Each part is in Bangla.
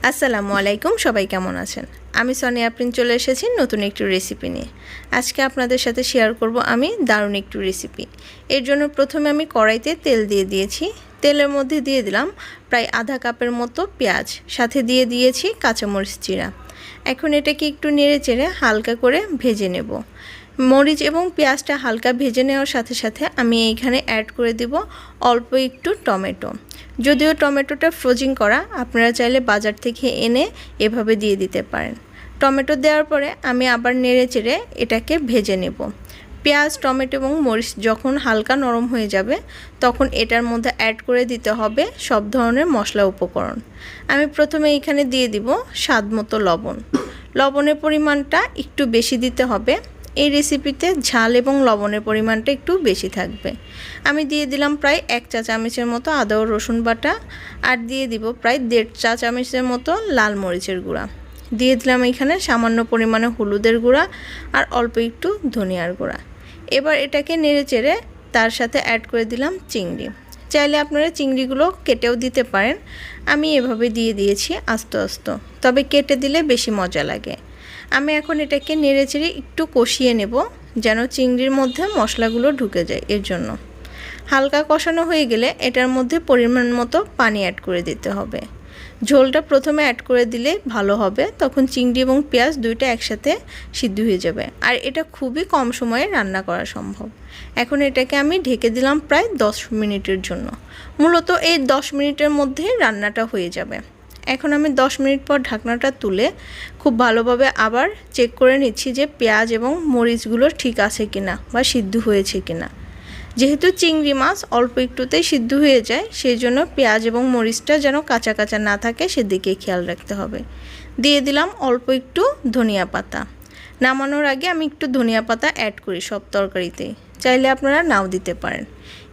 আসসালামু আলাইকুম, সবাই কেমন আছেন? আমি সোনিয়া আফরিন চলে এসেছি নতুন একটি রেসিপি নিয়ে। আজকে আপনাদের সাথে শেয়ার করব আমি দারুণ একটি রেসিপি। এর জন্য প্রথমে আমি কড়াইতে তেল দিয়ে দিয়েছি। তেলের মধ্যে দিয়ে দিলাম প্রায় আধা কাপের মতো পেঁয়াজ, সাথে দিয়ে দিয়েছি কাঁচামরিচ চিরা। এখন এটাকে একটু নেড়ে চেড়ে হালকা করে ভেজে নেব। মরিচ এবং পেঁয়াজটা হালকা ভেজে নেওয়ার সাথে সাথে আমি এইখানে অ্যাড করে দিব অল্প একটু টমেটো। যদিও টমেটোটা ফ্রোজিং করা, আপনারা চাইলে বাজার থেকে এনে এভাবে দিয়ে দিতে পারেন। টমেটো দেওয়ার পরে আমি আবার নেড়ে চেড়ে এটাকে ভেজে নেব। পেঁয়াজ, টমেটো এবং মরিচ যখন হালকা নরম হয়ে যাবে তখন এটার মধ্যে অ্যাড করে দিতে হবে সব ধরনের মশলা উপকরণ। আমি প্রথমে এখানে দিয়ে দিব স্বাদ মতো লবণ। লবণের পরিমাণটা একটু বেশি দিতে হবে। এই রেসিপিতে ঝাল এবং লবণের পরিমাণটা একটু বেশি থাকবে। আমি দিয়ে দিলাম প্রায় 1 চা চামচের মতো আদা ও রসুন বাটা, আর দিয়ে দিব প্রায় 1.5 চা চামচের মতো লাল মরিচের গুঁড়া। দিয়ে দিলাম এখানে সামান্য পরিমাণে হলুদের গুঁড়া আর অল্প একটু ধনিয়ার গুঁড়া। এবার এটাকে নেড়ে চেড়ে তার সাথে অ্যাড করে দিলাম চিংড়ি। চাইলে আপনারা চিংড়িগুলো কেটেও দিতে পারেন। আমি এভাবে দিয়ে দিয়েছি আস্তে আস্তে, তবে কেটে দিলে বেশি মজা লাগে। আমি এখন এটাকে নেড়ে চেড়ে একটু কষিয়ে নেব যেন চিংড়ির মধ্যে মশলাগুলো ঢুকে যায়। এর জন্য হালকা কষানো হয়ে গেলে এটার মধ্যে পরিমাণ মতো পানি অ্যাড করে দিতে হবে। ঝোলটা প্রথমে অ্যাড করে দিলে ভালো হবে, তখন চিংড়ি এবং পেঁয়াজ দুইটা একসাথে সিদ্ধ হয়ে যাবে, আর এটা খুবই কম সময়ে রান্না করা সম্ভব। এখন এটাকে আমি ঢেকে দিলাম প্রায় 10 মিনিটের জন্য। মূলত এই 10 মিনিটের মধ্যে রান্নাটা হয়ে যাবে। এখন আমি 10 মিনিট পর ঢাকনাটা তুলে খুব ভালোভাবে আবার চেক করে নিচ্ছি যে পেঁয়াজ এবং মরিচগুলো ঠিক আছে কিনা বা সিদ্ধ হয়েছে কিনা। যেহেতু চিংড়ি মাছ অল্প একটুতেই সিদ্ধ হয়ে যায়, সেই জন্য পেঁয়াজ এবং মরিচটা যেন কাঁচা কাঁচা না থাকে সেদিকে খেয়াল রাখতে হবে। দিয়ে দিলাম অল্প একটু ধনিয়া পাতা। নামানোর আগে আমি একটু ধনিয়া পাতা অ্যাড করি সব তরকারিতেই, চাইলে আপনারা নাও দিতে পারেন।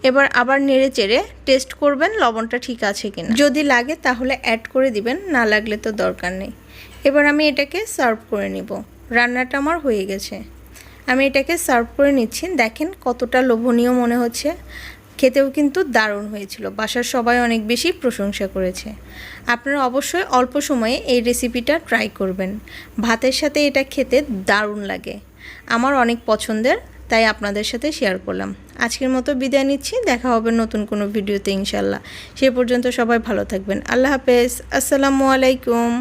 এবার আবার নেড়ে চেড়ে টেস্ট করবেন লবণটা ঠিক আছে কিনা। যদি লাগে তাহলে অ্যাড করে দিবেন, না লাগলে তো দরকার নেই। এবার আমি এটাকে সার্ভ করে নিব। রান্নাটা আমার হয়ে গেছে। আমি এটাকে সার্ভ করে নিচ্ছি। দেখেন কতটা লোভনীয় মনে হচ্ছে। খেতেও কিন্তু দারুণ হয়েছিল। বাসার সবাই অনেক বেশি প্রশংসা করেছে। আপনারা অবশ্যই অল্প সময়ে এই রেসিপিটা ট্রাই করবেন। ভাতের সাথে এটা খেতে দারুণ লাগে। আমার অনেক পছন্দের, তাই আপনাদের সাথে শেয়ার করলাম। আজকের মতো বিদায় নিচ্ছি। দেখা হবে নতুন কোনো ভিডিওতে ইনশাল্লাহ। সে পর্যন্ত সবাই ভালো থাকবেন। আল্লাহ হাফেজ। আসসালামু আলাইকুম।